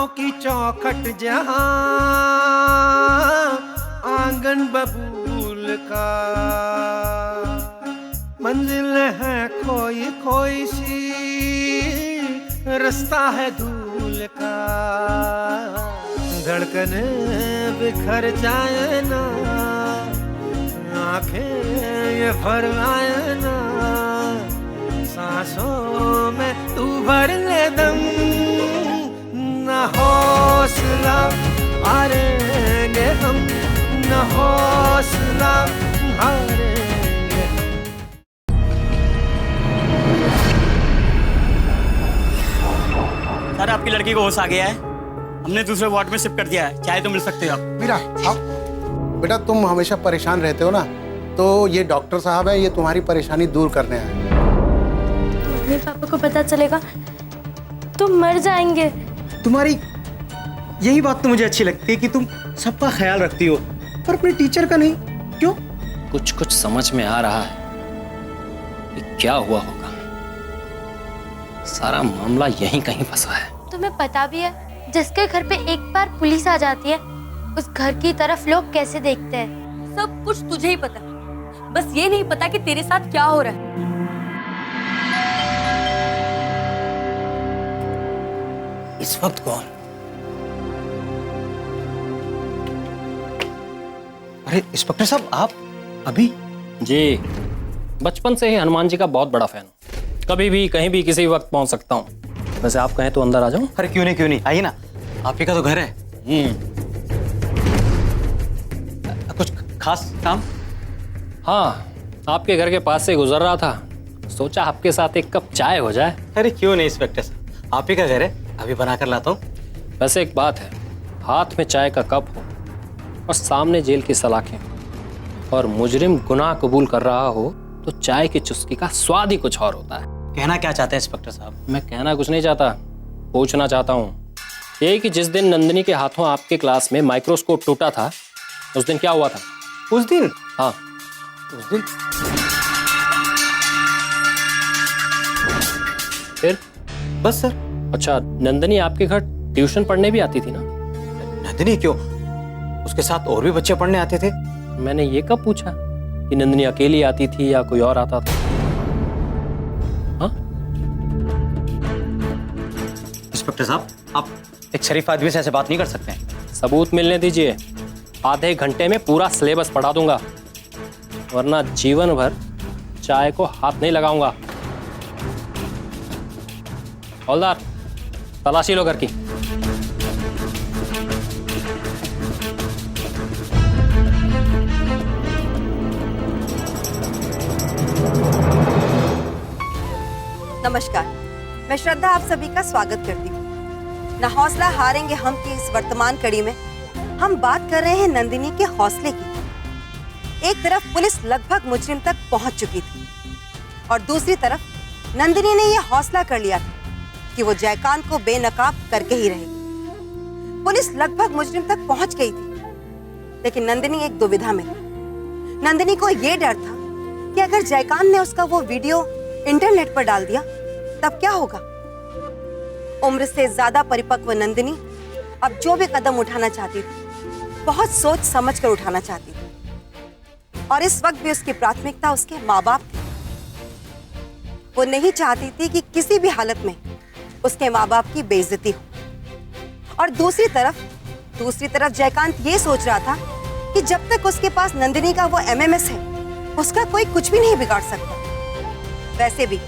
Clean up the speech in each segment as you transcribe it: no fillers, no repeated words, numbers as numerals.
बातों की चौखट जहां आंगन बबूल का, मंजिल है खोई खोई सी, रास्ता है धूल का। धड़कने बिखर जाए ना, आंखें ये भर आए ना, सांसों में तू भर ले दम, न हौसला हारेंगे हम, न हौसला हारेंगे हम। सर आपकी लड़की को होश आ गया है, हमने दूसरे वार्ड में शिफ्ट कर दिया है, चाहे तो मिल सकते हो आप। मीरा आओ बेटा, तुम हमेशा परेशान रहते हो ना, तो ये डॉक्टर साहब है, ये तुम्हारी परेशानी दूर करने आए हैं। मम्मी पापा को पता चलेगा तो मर जाएंगे। तुम्हारी यही बात तो मुझे अच्छी लगती है कि तुम सबका ख्याल रखती हो, पर अपने टीचर का नहीं। क्यों? कुछ कुछ समझ में आ रहा है कि क्या हुआ होगा। सारा मामला यहीं कहीं फंसा है। तुम्हें पता भी है, जिसके घर पे एक बार पुलिस आ जाती है, उस घर की तरफ लोग कैसे देखते हैं। सब कुछ तुझे ही पता, बस ये नहीं पता कि तेरे साथ क्या हो रहा है। इस वक्त कौन? अरे इंस्पेक्टर साहब, आप अभी? जी, बचपन से ही हनुमान जी का बहुत बड़ा फैन हूँ। कभी भी कहीं भी किसी वक्त पहुंच सकता हूँ। वैसे आप कहें तो अंदर आ जाऊं? अरे क्यों नहीं, आइए ना, आप ही का तो घर है। कुछ खास काम? हाँ, आपके घर के पास से गुजर रहा था, सोचा आपके साथ एक कप चाय हो जाए। अरे क्यों नहीं इंस्पेक्टर साहब, आप ही का घर है, अभी बना कर लाता हूँ। वैसे एक बात है, हाथ में चाय का कप हो और सामने जेल की सलाखें और मुजरिम गुनाह कबूल कर रहा हो तो चाय की चुस्की का स्वाद ही कुछ और होता है। कहना क्या चाहते हैं इंस्पेक्टर साहब? मैं कहना कुछ नहीं चाहता, पूछना चाहता हूँ। यही कि जिस दिन नंदिनी के हाथों आपके क्लास में माइक्रोस्कोप टूटा था, उस दिन क्या हुआ था? उस दिन? हाँ, उस दिन फिर? बस सर। अच्छा, नंदिनी आपके घर ट्यूशन पढ़ने भी आती थी ना? नंदिनी क्यों? उसके साथ और भी बच्चे पढ़ने आते थे। मैंने ये कब पूछा कि नंदिनी अकेली आती थी या कोई और आता था? हाँ? इंस्पेक्टर साहब, आप एक शरीफ आदमी से ऐसे बात नहीं कर सकते हैं। सबूत मिलने दीजिए, आधे घंटे में पूरा सिलेबस पढ़ा दूंगा, वरना जीवन भर चाय को हाथ नहीं लगाऊंगा। हवलदार, तलाशी लो घर की। नमस्कार, मैं श्रद्धा आप सभी का स्वागत करती हूँ। न हौसला हारेंगे हम की इस वर्तमान कड़ी में हम बात कर रहे हैं नंदिनी के हौसले की। एक तरफ पुलिस लगभग मुजरिम तक पहुंच चुकी थी और दूसरी तरफ नंदिनी ने यह हौसला कर लिया था कि वो जयकांत को बेनकाब करके ही रहेगी। पुलिस लगभग मुजरिम तक पहुंच गई थी, लेकिन नंदिनी एक दुविधा में थी। नंदिनी को यह डर था कि अगर जयकांत ने उसका वो वीडियो इंटरनेट पर डाल दिया तब क्या होगा। उम्र से ज्यादा परिपक्व नंदिनी अब जो भी कदम उठाना चाहती थी, बहुत सोच समझ कर उठाना चाहती थी, और इस वक्त भी उसकी प्राथमिकता उसके माँ बाप थे। वो नहीं चाहती थी कि किसी भी हालत में उसके माँ बाप की बेइज्जती हो। और दूसरी तरफ जयकांत ये सोच रहा था कि जब तक उसके पास नंदिनी का वो एमएमएस है, उसका कोई कुछ भी नहीं बिगाड़ सकता। वैसे भी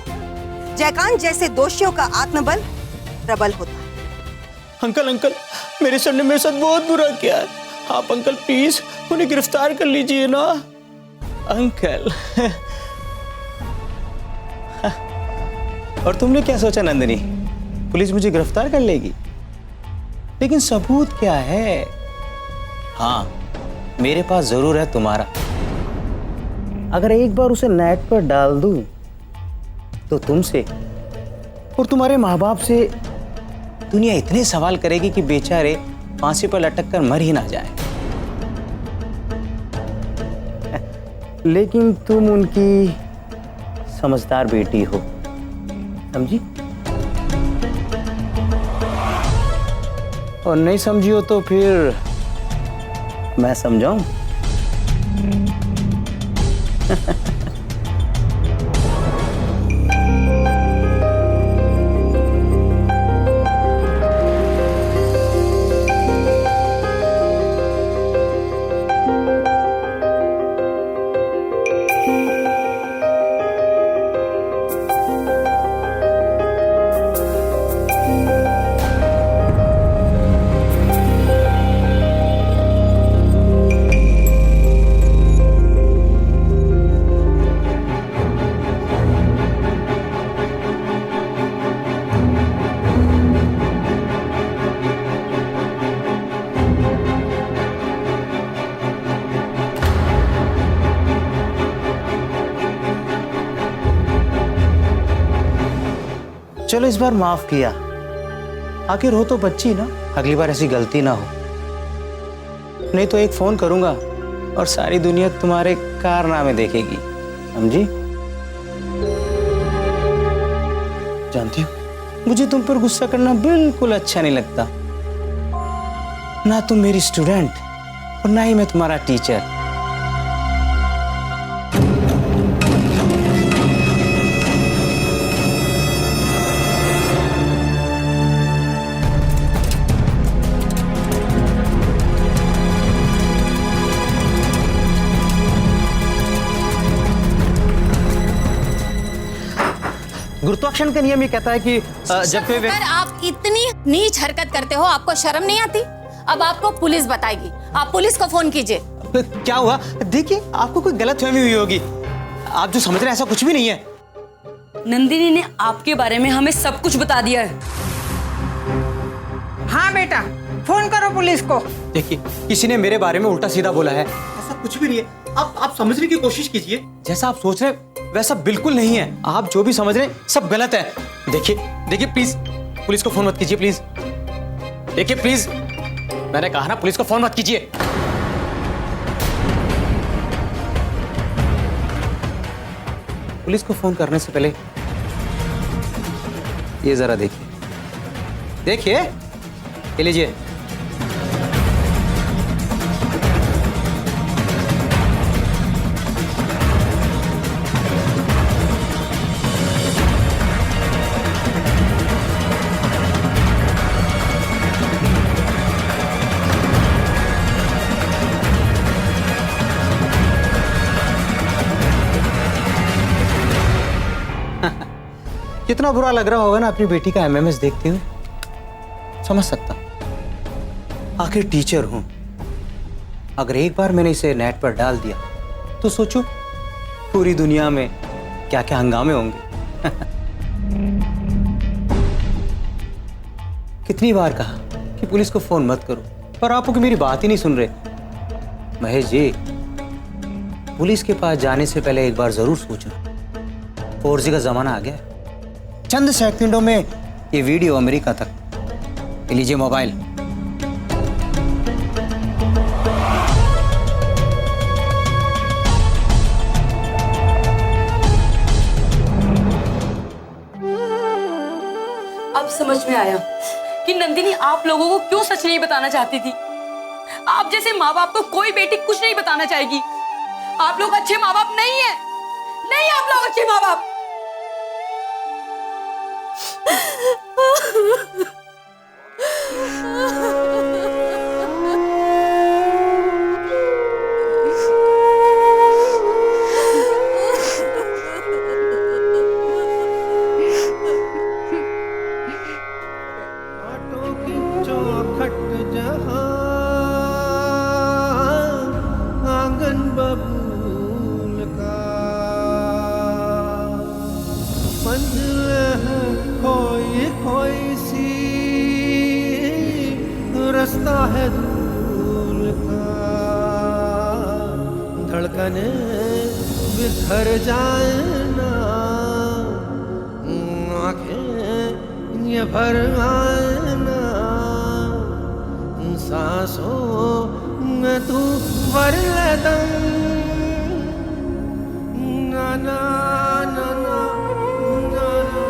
जयकांत जैसे दोषियों का आत्मबल प्रबल होता है। अंकल, मेरे सर ने मेरे साथ बहुत बुरा किया है। आप अंकल प्लीज उन्हें गिरफ्तार कर लीजिए ना अंकल। और तुमने क्या सोचा नंदिनी, पुलिस मुझे गिरफ्तार कर लेगी? लेकिन सबूत क्या है? हाँ, मेरे पास जरूर है तुम्हारा। अगर एक बार उसे नेट पर डाल दूं तो तुमसे और तुम्हारे माँ बाप से दुनिया इतने सवाल करेगी कि बेचारे फांसी पर लटक कर मर ही ना जाए। लेकिन तुम उनकी समझदार बेटी हो, समझी? और नहीं समझी हो तो फिर मैं समझाऊं? चलो इस बार माफ किया, आखिर हो तो बच्ची ना, अगली बार ऐसी गलती ना हो। नहीं तो एक फोन करूंगा और सारी दुनिया तुम्हारे कारनामे देखेगी, समझी? जानती हो, मुझे तुम पर गुस्सा करना बिल्कुल अच्छा नहीं लगता। ना तुम मेरी स्टूडेंट और ना ही मैं तुम्हारा टीचर। गुरुत्वाकर्षण का नियम ये कहता है कि जब कोई अगर आप इतनी नीच हरकत करते हो, आपको शर्म नहीं आती? अब आपको पुलिस बताएगी, आप पुलिस को फोन कीजिए। क्या हुआ? देखिए, आपको कोई गलतफहमी हुई होगी, आप जो समझ रहे हैं ऐसा कुछ भी नहीं है। नंदिनी ने आपके बारे में हमें सब कुछ बता दिया है। हाँ बेटा, फोन करो पुलिस को। देखिए, किसी ने मेरे बारे में उल्टा सीधा बोला है, ऐसा कुछ भी नहीं है। आप समझने की कोशिश कीजिए, जैसा आप सोच रहे हैं वैसा बिल्कुल नहीं है। आप जो भी समझ रहे हैं सब गलत है। देखिए प्लीज पुलिस को फोन मत कीजिए, प्लीज। देखिए प्लीज, मैंने कहा ना पुलिस को फोन मत कीजिए। पुलिस को फोन करने से पहले ये जरा देखिए, ये लीजिए। कितना बुरा लग रहा होगा ना अपनी बेटी का एमएमएस देखते हुए, समझ सकता। आखिर टीचर हूं, अगर एक बार मैंने इसे नेट पर डाल दिया तो सोचो पूरी दुनिया में क्या क्या हंगामे होंगे। कितनी बार कहा कि पुलिस को फोन मत करो, पर आप लोग मेरी बात ही नहीं सुन रहे। महेश जी, पुलिस के पास जाने से पहले एक बार जरूर सोचना, 4G का जमाना आ गया है। चंद सेकंडों में ये वीडियो अमेरिका तक। ये लीजिए मोबाइल। अब समझ में आया कि नंदिनी आप लोगों को क्यों सच नहीं बताना चाहती थी। आप जैसे माँ बाप को कोई बेटी कुछ नहीं बताना चाहेगी। आप लोग अच्छे माँ बाप नहीं है, नहीं आप लोग अच्छे माँ बाप। आटो की चौखट जहां आंगन बबूल का मंजिल है खोई खोई सी, रास्ता है दूर का। धड़कने बिखर जाए ना, आंखें ये भर आए ना, सांसों में तू भर ले दम। ना ना ना ना ना ना।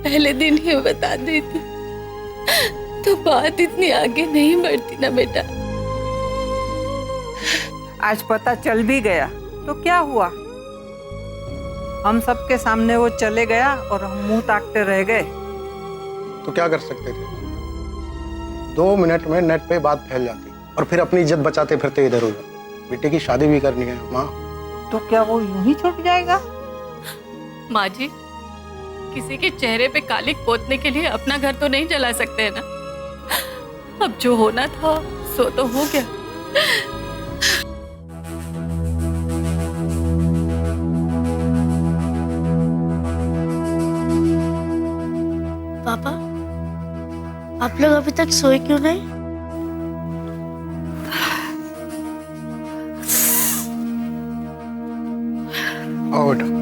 पहले दिन ही बता देती तो बात इतनी आगे नहीं बढ़ती ना बेटा। आज पता चल भी गया तो क्या हुआ? हम सबके सामने वो चले गया और हम मुंह ताकते रह गए। तो क्या कर सकते थे? 2 मिनट में नेट पे बात फैल जाती और फिर अपनी इज्जत बचाते फिरते इधर उधर। बेटे की शादी भी करनी है माँ। तो क्या वो यूं ही छूट जाएगा? माँ जी, किसी के चेहरे पे कालिक पोतने के लिए अपना घर तो नहीं जला सकते हैं ना। अब जो होना था सो तो हो गया। पापा, आप लोग अभी तक सोए क्यों नहीं? आओ बेटा।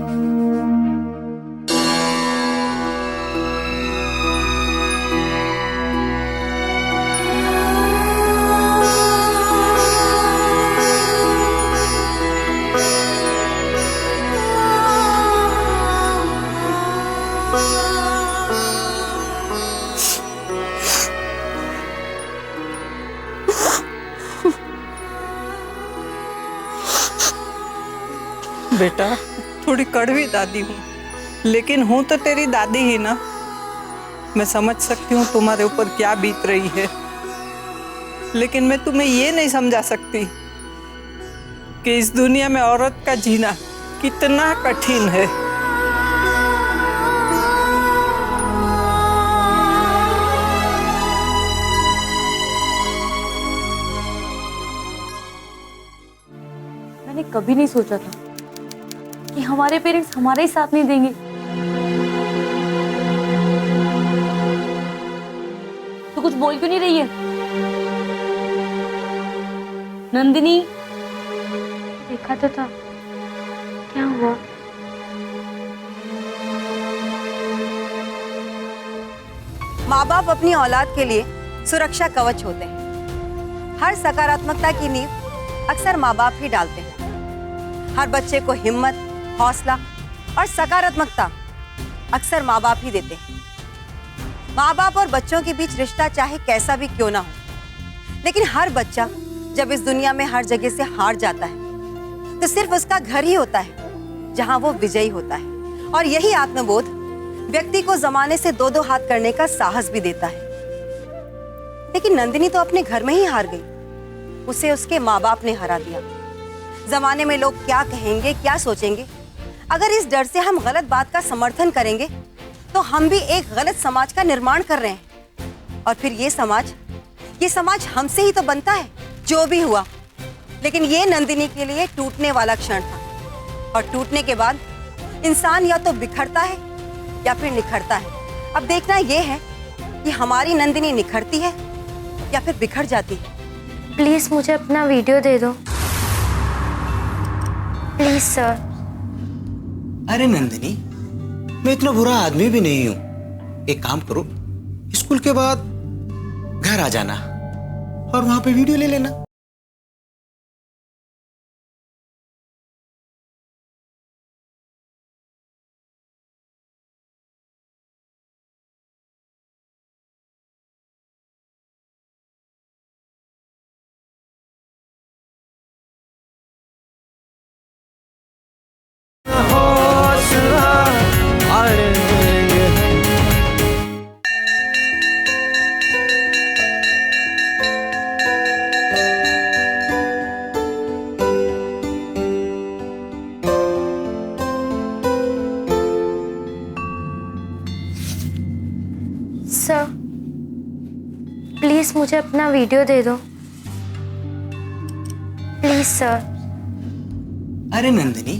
बेटा, थोड़ी कड़वी दादी हूँ, लेकिन हूँ तो तेरी दादी ही ना। मैं समझ सकती हूँ तुम्हारे ऊपर क्या बीत रही है, लेकिन मैं तुम्हें ये नहीं समझा सकती कि इस दुनिया में औरत का जीना कितना कठिन है। मैंने कभी नहीं सोचा था कि हमारे पेरेंट्स हमारा ही साथ नहीं देंगे। तो कुछ बोल क्यों नहीं रही है नंदिनी? देखा तो था, क्या हुआ? माँ बाप अपनी औलाद के लिए सुरक्षा कवच होते हैं। हर सकारात्मकता की नींव अक्सर माँ बाप ही डालते हैं। हर बच्चे को हिम्मत, हौसला और सकारात्मकता अक्सर माँ बाप ही देते हैं। माँ बाप और बच्चों के बीच रिश्ता चाहे कैसा भी क्यों ना हो, लेकिन हर बच्चा जब इस दुनिया में हर जगह से हार जाता है तो सिर्फ उसका घर ही होता है जहां वो विजयी होता है। और यही आत्मबोध व्यक्ति को जमाने से दो दो हाथ करने का साहस भी देता है। लेकिन नंदिनी तो अपने घर में ही हार गई। उसे उसके माँ बाप ने हरा दिया। जमाने में लोग क्या कहेंगे, क्या सोचेंगे, अगर इस डर से हम गलत बात का समर्थन करेंगे तो हम भी एक गलत समाज का निर्माण कर रहे हैं। और फिर ये समाज हमसे ही तो बनता है। जो भी हुआ, लेकिन ये नंदिनी के लिए टूटने वाला क्षण था। और टूटने के बाद इंसान या तो बिखरता है या फिर निखरता है। अब देखना यह है कि हमारी नंदिनी निखरती है या फिर बिखर जाती है। प्लीज मुझे अपना वीडियो दे दो, प्लीज सर। अरे नंदिनी, मैं इतना बुरा आदमी भी नहीं हूं। एक काम करो, स्कूल के बाद घर आ जाना और वहां पे वीडियो ले लेना। सर प्लीज मुझे अपना वीडियो दे दो, प्लीज सर। अरे नंदिनी,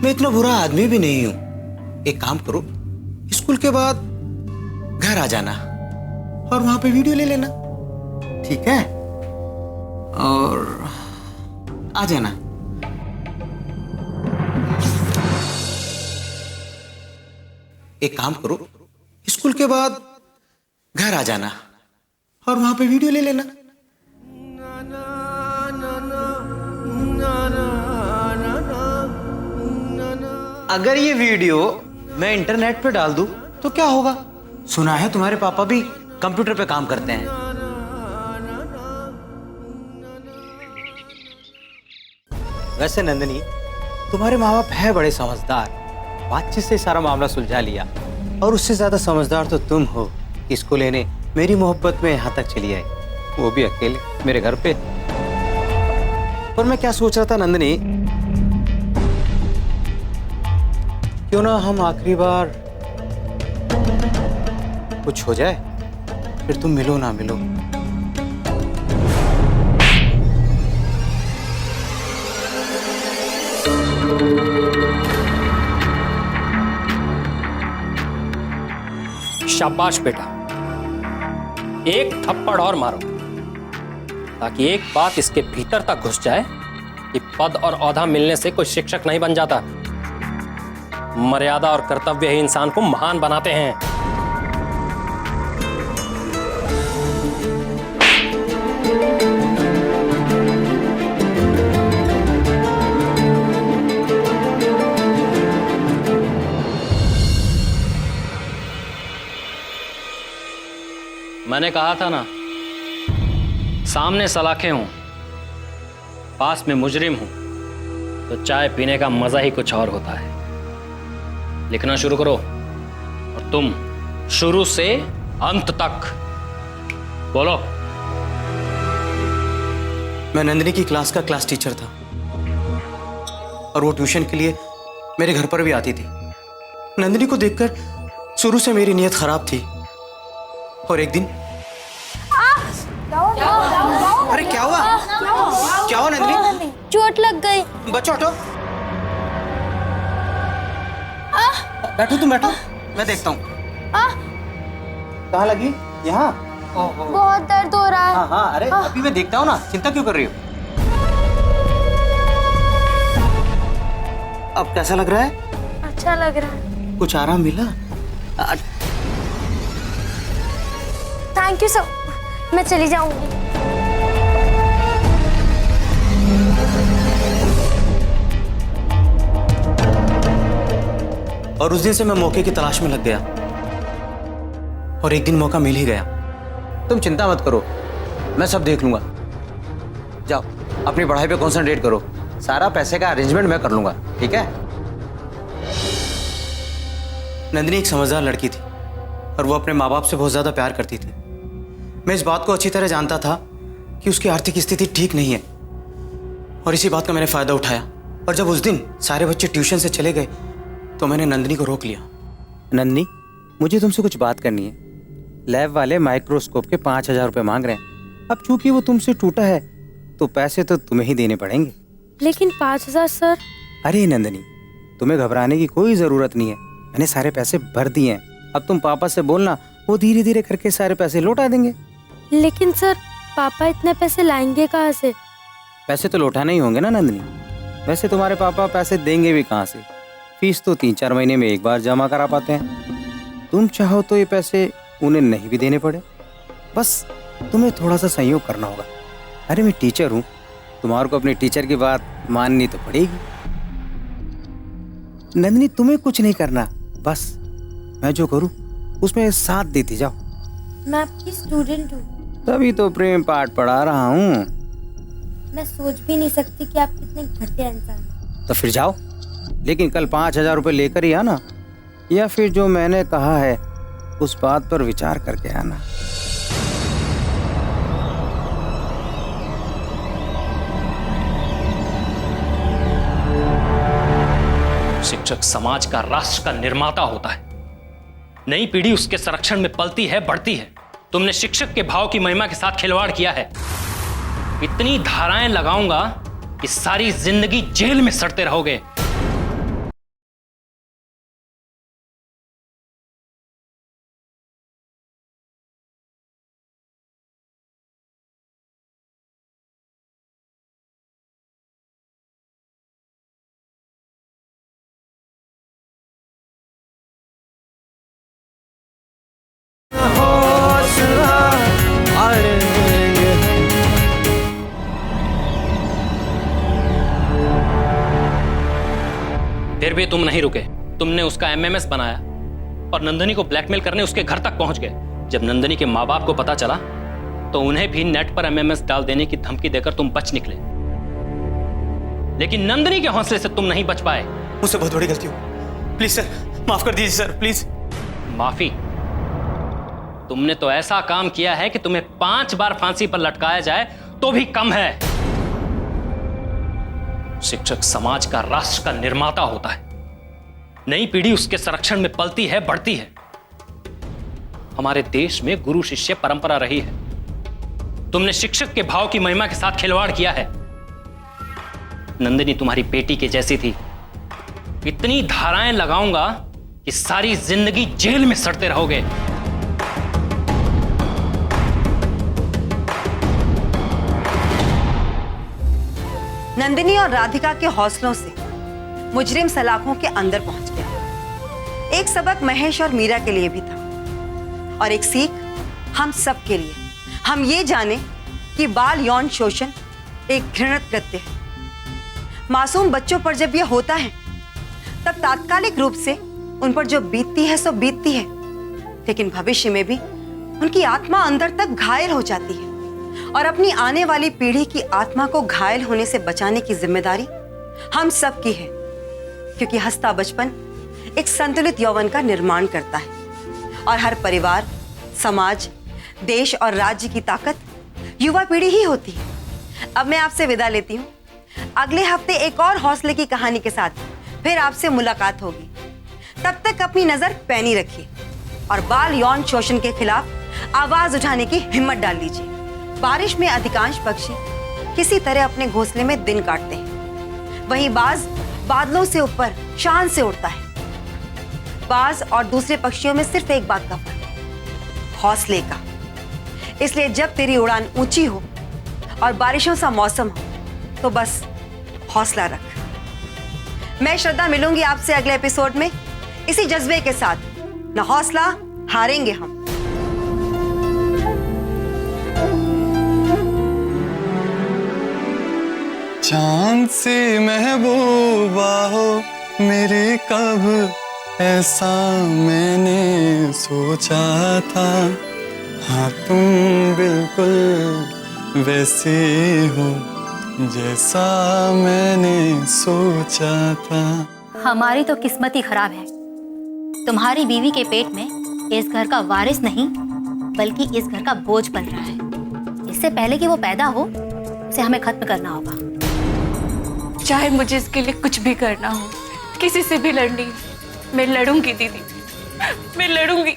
मैं इतना बुरा आदमी भी नहीं हूं। एक काम करो, स्कूल के बाद घर आ जाना और वहां पे वीडियो ले लेना, ठीक है? और आ जाना। एक काम करो, स्कूल के बाद घर आ जाना और वहां पे वीडियो ले लेना। अगर ये वीडियो मैं इंटरनेट पे डाल दूं तो क्या होगा? सुना है तुम्हारे पापा भी कंप्यूटर पे काम करते हैं। वैसे नंदिनी, तुम्हारे माँ बाप है बड़े समझदार, बातचीत से सारा मामला सुलझा लिया। और उससे ज्यादा समझदार तो तुम हो, इसको लेने मेरी मोहब्बत में यहाँ तक चली आई, वो भी अकेले मेरे घर पे। और मैं क्या सोच रहा था नंदिनी, क्यों ना हम आखिरी बार कुछ हो जाए, फिर तुम मिलो ना मिलो। शाबाश बेटा, एक थप्पड़ और मारो ताकि एक बात इसके भीतर तक घुस जाए कि पद और औहदा मिलने से कोई शिक्षक नहीं बन जाता। मर्यादा और कर्तव्य ही इंसान को महान बनाते हैं। मैंने कहा था ना, सामने सलाखें हूं, पास में मुजरिम हूं, तो चाय पीने का मजा ही कुछ और होता है। लिखना शुरू करो, और तुम शुरू से अंत तक बोलो। मैं नंदिनी की क्लास का क्लास टीचर था और वो ट्यूशन के लिए मेरे घर पर भी आती थी। नंदिनी को देखकर शुरू से मेरी नीयत खराब थी और एक दिन अरे क्या हुआ? क्या हुआ नंदिनी? चोट लग गई। बच्चों हटो, बैठो, तुम बैठो, मैं देखता हूँ। कहाँ लगी? यहाँ? बहुत दर्द हो रहा है। हाँ हाँ, अरे अभी मैं देखता हूँ ना, चिंता क्यों कर रही हो? अब कैसा लग रहा है? अच्छा लग रहा है। कुछ आराम मिला? थैंक यू सर, मैं चली जाऊंगी। और उस दिन से मैं मौके की तलाश में लग गया और एक दिन मौका मिल ही गया। तुम चिंता मत करो, मैं सब देख लूंगा। जाओ अपनी पढ़ाई पे कंसंट्रेट करो, सारा पैसे का अरेंजमेंट मैं कर लूंगा, ठीक है? नंदिनी एक समझदार लड़की थी और वो अपने माँ बाप से बहुत ज्यादा प्यार करती थी। मैं इस बात को अच्छी तरह जानता था कि उसकी आर्थिक स्थिति ठीक नहीं है और इसी बात का मैंने फायदा उठाया। और जब उस दिन सारे बच्चे ट्यूशन से चले गए तो मैंने नंदिनी को रोक लिया। नंदिनी, मुझे तुमसे कुछ बात करनी है। लैब वाले माइक्रोस्कोप के 5,000 रुपए मांग रहे हैं। अब चूंकि वो तुमसे टूटा है तो पैसे तो तुम्हें ही देने पड़ेंगे। लेकिन 5,000 सर। अरे नंदिनी, तुम्हें घबराने की कोई जरूरत नहीं है, मैंने सारे पैसे भर दिए हैं। अब तुम पापा से बोलना, वो धीरे धीरे करके सारे पैसे लौटा देंगे। लेकिन सर, पापा इतने पैसे लाएंगे कहाँ से? पैसे तो लौटाने ही होंगे ना नंदिनी। वैसे तुम्हारे पापा पैसे देंगे भी कहाँ से? फीस तो 3-4 महीने में एक बार जमा करा पाते हैं। तुम चाहो तो ये पैसे उन्हें नहीं भी देने पड़े, बस तुम्हें थोड़ा सा सहयोग करना होगा। अरे मैं टीचर हूँ, तुम्हारे को अपने टीचर की बात माननी तो पड़ेगी। नंदिनी, तुम्हें कुछ नहीं करना, बस मैं जो करूँ उसमें साथ देती जाओ। मैं आपकी स्टूडेंट हूँ, तभी तो प्रेम पाठ पढ़ा रहा हूँ। मैं सोच भी नहीं सकती कि आप कितने घटिया इंसान हैं। तो फिर जाओ, लेकिन कल 5,000 रुपये लेकर ही आना, या फिर जो मैंने कहा है उस बात पर विचार करके आना। शिक्षक समाज का, राष्ट्र का निर्माता होता है। नई पीढ़ी उसके संरक्षण में पलती है, बढ़ती है। तुमने शिक्षक के भाव की महिमा के साथ खिलवाड़ किया है। इतनी धाराएं लगाऊंगा कि सारी जिंदगी जेल में सड़ते रहोगे। हौसला हारेंगे हम। फिर भी तुम नहीं रुके। तुमने उसका एमएमएस बनाया और नंदिनी को ब्लैकमेल करने उसके घर तक पहुंच गए। जब नंदिनी के माँ बाप को पता चला तो उन्हें भी नेट पर एमएमएस डाल देने की धमकी देकर तुम बच निकले। लेकिन नंदिनी के हौसले से तुम नहीं बच पाए। मुझसे बहुत बड़ी गलती हो, प्लीज सर माफ कर दीजिए सर, प्लीज। माफी? तुमने तो ऐसा काम किया है कि तुम्हें 5 बार फांसी पर लटकाया जाए तो भी कम है। शिक्षक समाज का, राष्ट्र का निर्माता होता है। नई पीढ़ी उसके संरक्षण में पलती है, बढ़ती है। हमारे देश में गुरु शिष्य परंपरा रही है। तुमने शिक्षक के भाव की महिमा के साथ खिलवाड़ किया है। नंदिनी तुम्हारी बेटी के जैसी थी। इतनी धाराएं लगाऊंगा कि सारी जिंदगी जेल में सड़ते रहोगे। नंदिनी और राधिका के हौसलों से मुजरिम सलाखों के अंदर पहुंच गया। एक सबक महेश और मीरा के लिए भी था और एक सीख हम सब के लिए। हम ये जाने कि बाल यौन शोषण एक घृणित कृत्य है। मासूम बच्चों पर जब यह होता है तब तात्कालिक रूप से उन पर जो बीतती है सो बीतती है, लेकिन भविष्य में भी उनकी आत्मा अंदर तक घायल हो जाती है और अपनी आने वाली पीढ़ी की आत्मा को घायल होने से बचाने की जिम्मेदारी हम सब की है, क्योंकि हंसता बचपन एक संतुलित यौवन का निर्माण करता है और हर परिवार, समाज, देश और राज्य की ताकत युवा पीढ़ी ही होती है। अब मैं आपसे विदा लेती हूँ। अगले हफ्ते एक और हौसले की कहानी के साथ फिर आपसे मुलाकात होगी। तब तक अपनी नजर पैनी रखिए और बाल यौन शोषण के खिलाफ आवाज उठाने की हिम्मत डाल लीजिए। बारिश में अधिकांश पक्षी किसी तरह अपने घोंसले में दिन काटते हैं, वहीं बाज बादलों से ऊपर शान से उड़ता है। बाज और दूसरे पक्षियों में सिर्फ एक बात का फर्क है, हौसले का। इसलिए जब तेरी उड़ान ऊंची हो और बारिशों सा मौसम हो तो बस हौसला रख। मैं श्रद्धा मिलूंगी आपसे अगले एपिसोड में इसी जज्बे के साथ। न हौसला हारेंगे हम। चांद से महबूबा हो मेरे, कब ऐसा मैंने सोचा था। हाँ तुम बिल्कुल वैसे हो जैसा मैंने सोचा था। हमारी तो किस्मत ही खराब है। तुम्हारी बीवी के पेट में इस घर का वारिस नहीं बल्कि इस घर का बोझ पल रहा है। इससे पहले कि वो पैदा हो उसे हमें खत्म करना होगा। चाहे मुझे इसके लिए कुछ भी करना हो, किसी से भी लड़नी, मैं लड़ूंगी दीदी, मैं लड़ूंगी।